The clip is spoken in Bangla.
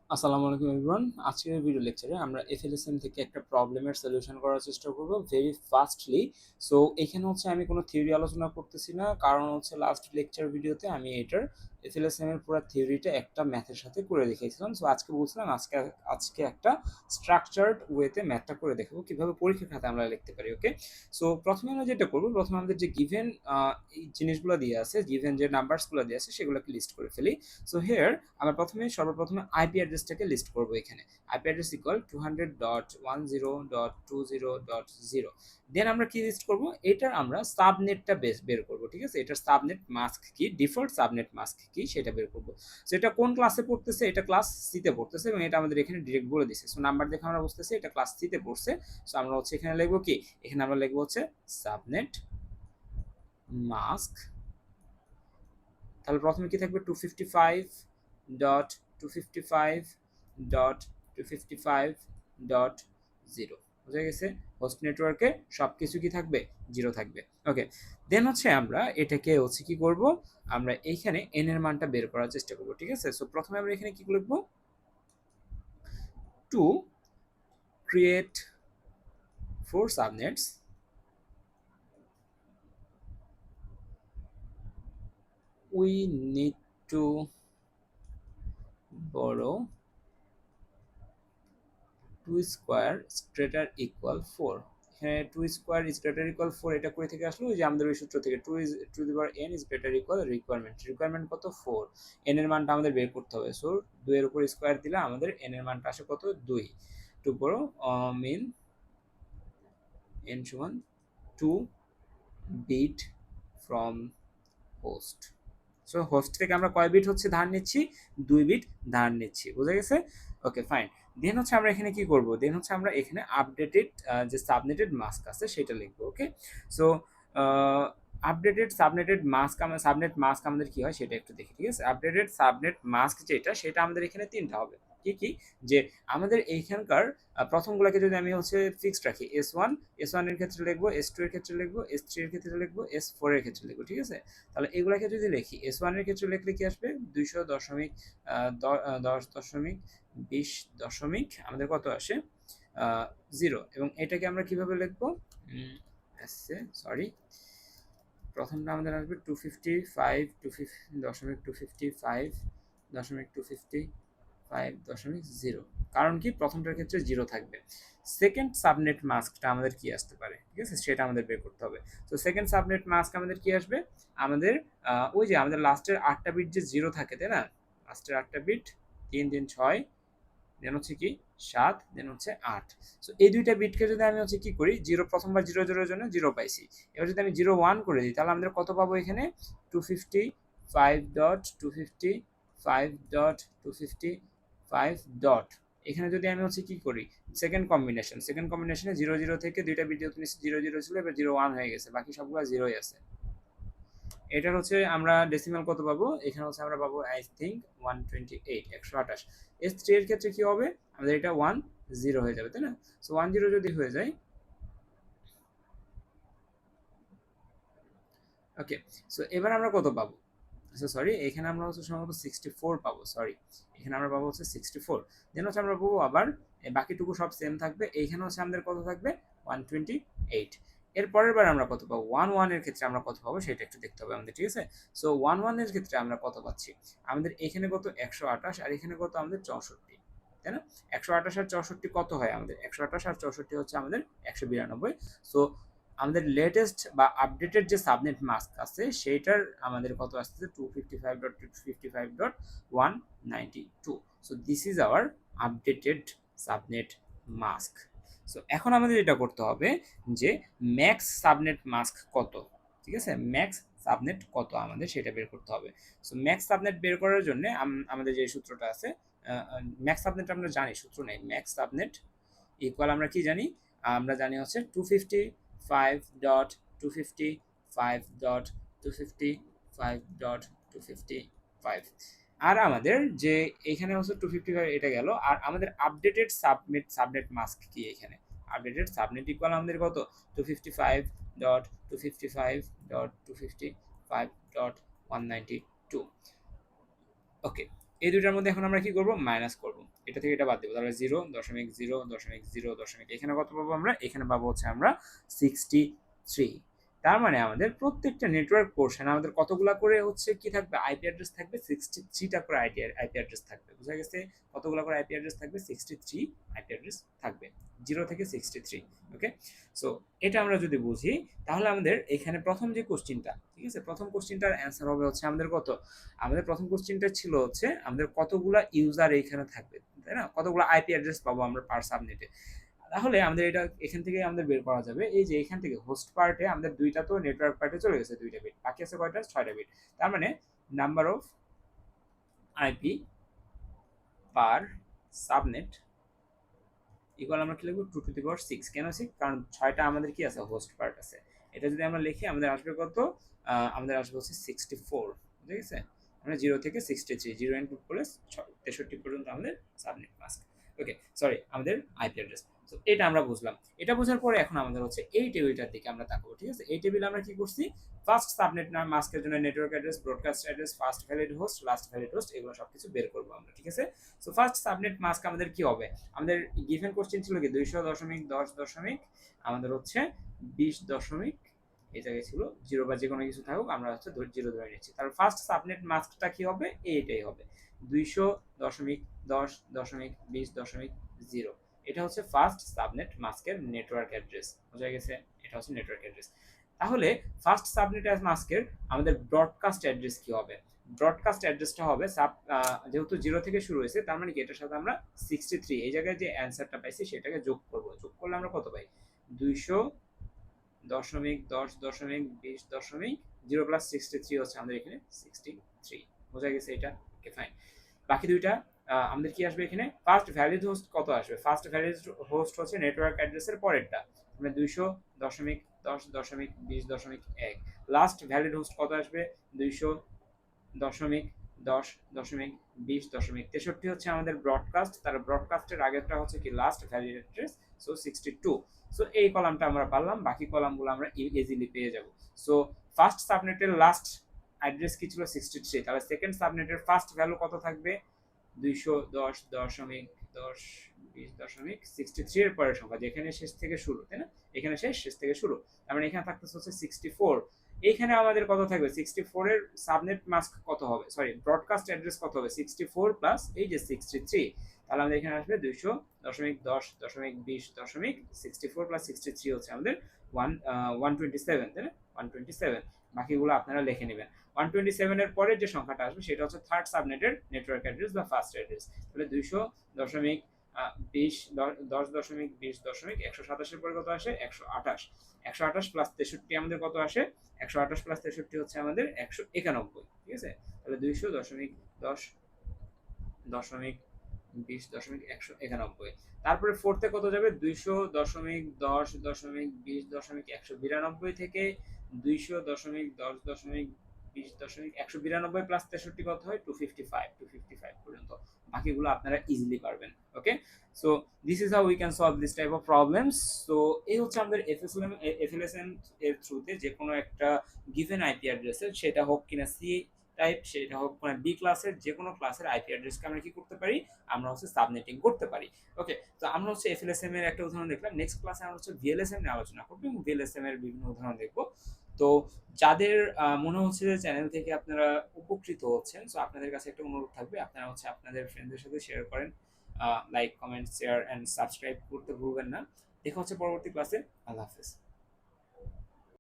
আসসালামু আলাইকুম এভরিওয়ান। আজকের ভিডিও লেকচারে আমরা এফএলএসএম থেকে একটা প্রবলেমের সলিউশন করার চেষ্টা করব ভেরি ফাস্টলি। সো এখানে হচ্ছে আমি কোনো থিওরি আলোচনা করতেছি না, কারণ হচ্ছে লাস্ট লেকচার ভিডিওতে আমি এটার এফএলএসএম এর পুরো থিওরিটা একটা ম্যাথের সাথে করে দেখিয়েছিলাম। সো আজকে বলছিলাম আজকে একটা স্ট্রাকচারড ওয়েতে ম্যাথটা করে দেখাবো কিভাবে পরীক্ষার খাতায় আমরা লিখতে পারি। ওকে, সো প্রথমে আমরা যেটা করবো, প্রথমে আমাদের যে গিভেন এই জিনিসগুলো দিয়ে আছে, গিভেন যে নাম্বারসগুলো দিয়ে আছে সেগুলোকে লিস্ট করে ফেলি। সো হিয়ার আমরা সর্বপ্রথমে আইপি অ্যাড্রেসটাকে লিস্ট করব। এখানে আইপি অ্যাড্রেস ইকুয়াল 200.10.20.0। দেন আমরা কি লিস্ট করব, এটার আমরা সাবনেটটা বের করব। ঠিক আছে, এটার সাবনেট মাস্ক কি, ডিফল্ট সাবনেট মাস্ক কি সেটা বের করব। সো এটা কোন ক্লাসে পড়তেছে, এটা ক্লাস সিতে পড়তেছে এবং এটা আমাদের এখানে ডিরেক্ট বলে দিছে। সো নাম্বার দেখে আমরা বুঝতেছি এটা ক্লাস সিতে পড়ছে। সো আমরা হচ্ছে এখানে লিখবো কি, এখানে আমরা লিখবো হচ্ছে সাবনেট মাস্ক। তাহলে প্রথমে কি থাকবে, 255.255.255.0। বুঝা গেছে, হোস্ট নেটওয়ার্কে সব কিছু কি থাকবে, জিরো থাকবে। ওকে, দেন হচ্ছে আমরা এটাকে হচ্ছে কি করব, আমরা এইখানে এন এর মানটা বের করার চেষ্টা করব। ঠিক আছে, সো প্রথমে আমরা এখানে কি লিখবো, to create 4 সাবনেটস we need to borrow 2 square greater equal 4। হ্যাঁ, 2 স্কোয়ার ইজ গ্রেটার ইকুয়াল 4, এটা কই থেকে আসলো, ওই যে আমাদের ওই সূত্র থেকে, 2 is to the power n is greater equal requirement কত, 4। n এর মানটা আমাদের বের করতে হবে। সো 2 এর উপর স্কোয়ার দিলে আমাদের n এর মানটা আসে কত, 2। টু বড় মিন n সমান 2 bit from host. So host থেকে আমরা কয় বিট হচ্ছে ধার নিচ্ছি, 2 বিট ধার নিচ্ছি। বুঝা গেছে? ওকে, ফাইন। দেন হচ্ছে আমরা এখানে কি করব, দেন হচ্ছে আমরা এখানে আপডেটেড যে সাবনেটেড মাস্ক আছে সেটা লিখবো। ওকে, সো সাবনেট মাস্ক আমাদের কি হয় সেটা একটু দেখি। ঠিক আছে, আপডেটেড সাবনেট মাস্ক যেটা, সেটা আমাদের এখানে তিনটা হবে। কি কি, যে আমাদের এইখানকার প্রথমগুলোকে যদি আমি হচ্ছে ফিক্সড রাখি, এস ওয়ান এর ক্ষেত্রে লিখবো, S2 এর ক্ষেত্রে লিখবো, S3 এর ক্ষেত্রে লিখবো, S4 এর ক্ষেত্রে লিখবো। ঠিক আছে, তাহলে এগুলাকে যদি লিখি, S1 এর ক্ষেত্রে লিখলে কি আসবে, 200.10.20 আমাদের কত আসে, 0। এবং এটাকে আমরা কিভাবে লিখবো, আসছে সরি, প্রথমটা আমাদের আসবে 255.255.255.0। কারণ কি, প্রথমটার ক্ষেত্রে 0 থাকবে। সেকেন্ড সাবনেট মাস্কটা আমাদের কি আসতে পারে, ঠিক আছে, সেটা আমাদের বের করতে হবে। তো সেকেন্ড সাবনেট মাস্ক আমাদের কি আসবে, আমাদের ওই যে আমাদের লাস্টের 8টা বিট যে 0 থাকে, তাই না, লাস্টের 8টা বিট, 3 3 6, দেন হচ্ছে কি 7, দেন হচ্ছে 8। সো এই দুইটা বিটকে যদি আমি হচ্ছে কি করি, জিরো, প্রথমবার 0 0 এর জন্য 0 পাইছি, এবার যদি আমি 0 1 করে দিই, তাহলে আমাদের কত পাবো এখানে, 255.255.255. এখানে যদি আমি হচ্ছে কি করি, সেকেন্ড কম্বিনেশনে 0 0 থেকে দুইটা বিট যেহেতু 0 0 ছিল, এবার 0 1 হয়ে গেছে, বাকি সবগুলো 0ই আছে। এটার হচ্ছে আমরা ডেসিমাল কত পাবো, এখানে হচ্ছে আমরা পাবো আই থিঙ্ক 128, 128। S3 এর ক্ষেত্রে কি হবে, আমাদের এটা 10 হয়ে যাবে, তাই না। সো 10 যদি হয়ে যায়, ওকে, সো এবার আমরা কত পাবো, আচ্ছা সরি, এখানে আমরা হচ্ছে সম্ভবত 64 পাবো, সরি, এখানে আমরা পাবো হচ্ছে 64। দেন হচ্ছে আমরা পাবো আবার, বাকিটুকু সব সেম থাকবে, এইখানে হচ্ছে আমাদের কত থাকবে, 128। এর পরের বার আমরা কত পাবো, 1 1 এর ক্ষেত্রে আমরা কত পাবো সেটা একটু দেখতে হবে আমাদের। ঠিক আছে, সো 1 1 এর ক্ষেত্রে আমরা কত পাচ্ছি, আমাদের এখানে কত 128, আর এখানে কত আমাদের 64, তাই না। 128 আর 64 কত হয় আমাদের, 128 আর 64 হচ্ছে আমাদের 192। সো আমাদের লেটেস্ট বা আপডেটেড যে সাবনেট মাস্ক আছে সেইটার আমাদের কত আসছে, 255.255.192। So this is our updated subnet mask. So এখন আমাদের এটা করতে হবে যে ম্যাক্স সাবনেট মাস্ক কত। ঠিক আছে, ম্যাক্স সাবনেট কত আমাদের সেটা বের করতে হবে। সো ম্যাক্স সাবনেট বের করার জন্য আমাদের যে সূত্রটা আছে, ম্যাক্স সাবনেট আমরা জানি, সূত্র নেই, ম্যাক্স সাবনেট ইকুয়াল আমরা কি জানি, আমরা জানি হচ্ছে 255.255.255.255. আর আমাদের যে এখানে হচ্ছে 255 এটা গেল, আর আমাদের আপডেটেড সাবনেট মাস্ক কি, এখানে আপডেটেড সাবনেট ইকুয়াল আমাদের কত, 255.255.255.192। ওকে, এই দুইটার মধ্যে এখন আমরা কি করব, মাইনাস করব। এটা থেকে এটা বাদ দেবো, তাহলে 0.0.0.0 এখানে কত পাবো আমরা, এখানে পাবো হচ্ছে আমরা 63। তার মানে আমাদের প্রত্যেকটা নেটওয়ার্ক পোর্শন আমাদের কতগুলা করে হচ্ছে কি থাকবে, আইপি অ্যাড্রেস থাকবে, 63টা করে আইপি অ্যাড্রেস থাকবে। বুঝা গেছে, কতগুলা করে আইপি অ্যাড্রেস থাকবে, 63 আইপি অ্যাড্রেস থাকবে, 0 থেকে 63। ওকে, সো এটা আমরা যদি বুঝি তাহলে আমাদের এখানে প্রথম যে কোশ্চিনটা, ঠিক আছে, প্রথম কোশ্চিনটার অ্যান্সার হবে হচ্ছে আমাদের কত, আমাদের প্রথম কোশ্চিনটা ছিল হচ্ছে আমাদের কতগুলা ইউজার এইখানে থাকবে, তাই না, কতগুলো আইপি অ্যাড্রেস পাবো আমরা পার সাবনেটে। তাহলে আমাদের এটা এখান থেকে আমাদের বের করা যাবে, এই যে এখান থেকে হোস্ট পার্টে আমাদের দুইটা তো নেটওয়ার্ক পার্টে চলে গেছে 2টা বিট, বাকি আছে কয়টা, 6টা বিট। তার মানে number of IP per subnet equal আমরা কি লিখবো 2 to the power 6। কেন 6? কারণ 6টা আমাদের কি আছে, হোস্ট পার্ট আছে। এটা যদি আমরা লিখি আমাদের আসবে কত, আমাদের আসবে হচ্ছে 64। ঠিক আছে, আমরা 0 থেকে 63, 0 ইনপুট করলে 63 পর্যন্ত আমাদের সাবনেট মাস্ক। ওকে, সরি, আমাদের আইপি অ্যাড্রেস। তো এটা আমরা বুঝলাম। এটা বোঝার পরে এখন আমাদের হচ্ছে এই টেবিলটার দিকে আমরা তাকাবো। ঠিক আছে, এই টেবিলে আমরা কি করছি, ফার্স্ট সাবনেট মাস্কের জন্য network address, broadcast address, first valid host, last valid host, এগুলো সবকিছু বের করবো আমরা। ঠিক আছে, সো ফার্স্ট সাবনেট মাস্ক আমাদের কি হবে, আমাদের গিভেন কোশ্চেন ছিল কি 200.10. আমাদের হচ্ছে 20. এই জায়গায় ছিল 0 বা যে কোনো কিছু থাকুক, আমরা হচ্ছে 0 ধরে নিচ্ছি। তাহলে ফার্স্ট সাবনেট মাস্কটা কি হবে, এইটাই হবে 200.10.20.0। এটা হচ্ছে ফার্স্ট সাবনেট মাস্কের নেটওয়ার্ক অ্যাড্রেস। বোঝা গেছে, এটা হচ্ছে নেটওয়ার্ক অ্যাড্রেস। তাহলে ফার্স্ট সাবনেট মাস্কের আমাদের ব্রডকাস্ট অ্যাড্রেস কি হবে, ব্রডকাস্ট অ্যাড্রেসটা হবে যেহেতু 0 থেকে শুরু হয়েছে, তার মানে কি এটার সাথে আমরা 63 এই জায়গায় যে অ্যান্সারটা পাইছি সেটাকে যোগ করব, যোগ করলে আমরা কত পাই, 200.10.20.0 প্লাস 63 হচ্ছে আমাদের এখানে 63। বোঝা গেছে এটা, ওকে ফাইন। বাকি দুইটা আমাদের কি আসবে এখানে, ফার্স্ট ভ্যালিড হোস্ট কত আসবে, ফার্স্ট ভ্যালিড হোস্ট হচ্ছে নেটওয়ার্ক অ্যাড্রেসের পরেরটা, মানে 200.10.20.1। লাস্ট ভ্যালিড হোস্ট কত আসবে, 200.10.20.63 হচ্ছে আমাদের ব্রডকাস্ট, তার ব্রডকাস্টের আগেরটা হচ্ছে কি last valid address, so 62। So এই কলামটা আমরা পারলাম, বাকি কলামগুলো আমরা ইজিলি পেয়ে যাব। সো ফার্স্ট সাবনেটের লাস্ট অ্যাড্রেস কি ছিল, 63। তাহলে সেকেন্ড সাবনেটের ফার্স্ট ভ্যালু কত থাকবে, 210.10.20.63 এর পরের সংখ্যা, যেখানে শেষ থেকে শুরু, তাই না, এখানে শেষ, শেষ থেকে শুরু, তার মানে এখানে থাকতেছে হচ্ছে 64। এইখানে আমাদের কত থাকবে, 64 এর সাবনেট মাস্ক কত হবে, সরি ব্রডকাস্ট অ্যাড্রেস কত হবে, 64 প্লাস এই যে 63। তাহলে আমাদের এখানে আসবে 200.10.20.64 প্লাস 63 হচ্ছে আমাদের 127, তাই না, 127। বাকিগুলো আপনারা লিখে নেবেন। 127 এর পরে যে সংখ্যাটা আসবে সেটা হচ্ছে থার্ড সাবনেটের নেটওয়ার্ক অ্যাড্রেস বা ফার্স্ট অ্যাড্রেস। তাহলে 200.10.20.127 এর পরে কত আসে, 128। 128 প্লাস 63 আমাদের কত আসে, 128 প্লাস 63 হচ্ছে আমাদের 191। ঠিক আছে, তাহলে 200.10.20.191। তারপরে ফোর্থে কত যাবে, 200.10.20.192 থেকে 200.10.20.192 প্লাস 63 কত হয়, 255 পর্যন্ত। বাকিগুলো আপনারা ইজিলি পারবেন। Okay, so this is how we can solve this type of problems. So এই হচ্ছে আমাদের এফএলএসএম এর থ্রুতে যে কোনো একটা গিভেন আইপি অ্যাড্রেসের, সেটা হোক কিনা সি টাইপ, সেটা হোক মানে বি ক্লাসের, যে কোনো ক্লাসের আইপি অ্যাড্রেসকে আমরা কি করতে পারি, আমরা হচ্ছে সাবনেটিং করতে পারি। ওকে, তো আমরা হচ্ছে এফএলএসএম এর একটা উদাহরণ দেখলাম। নেক্সট ক্লাসে আমরা হচ্ছে ভিএলএসএম নিয়ে আলোচনা করবো এবং ভিএলএসএম এর বিভিন্ন উদাহরণ দেখবো। তো যাদের মনে হচ্ছে যে চ্যানেল থেকে আপনারা উপকৃত হচ্ছেন, সো আপনাদের কাছে একটা অনুরোধ থাকবে, আপনারা হচ্ছে আপনাদের ফ্রেন্ডদের সাথে শেয়ার করেন, like, comment, share and subscribe করতে ভুলবেন না। দেখা হচ্ছে পরবর্তী ক্লাসে। আল্লাহ হাফেজ।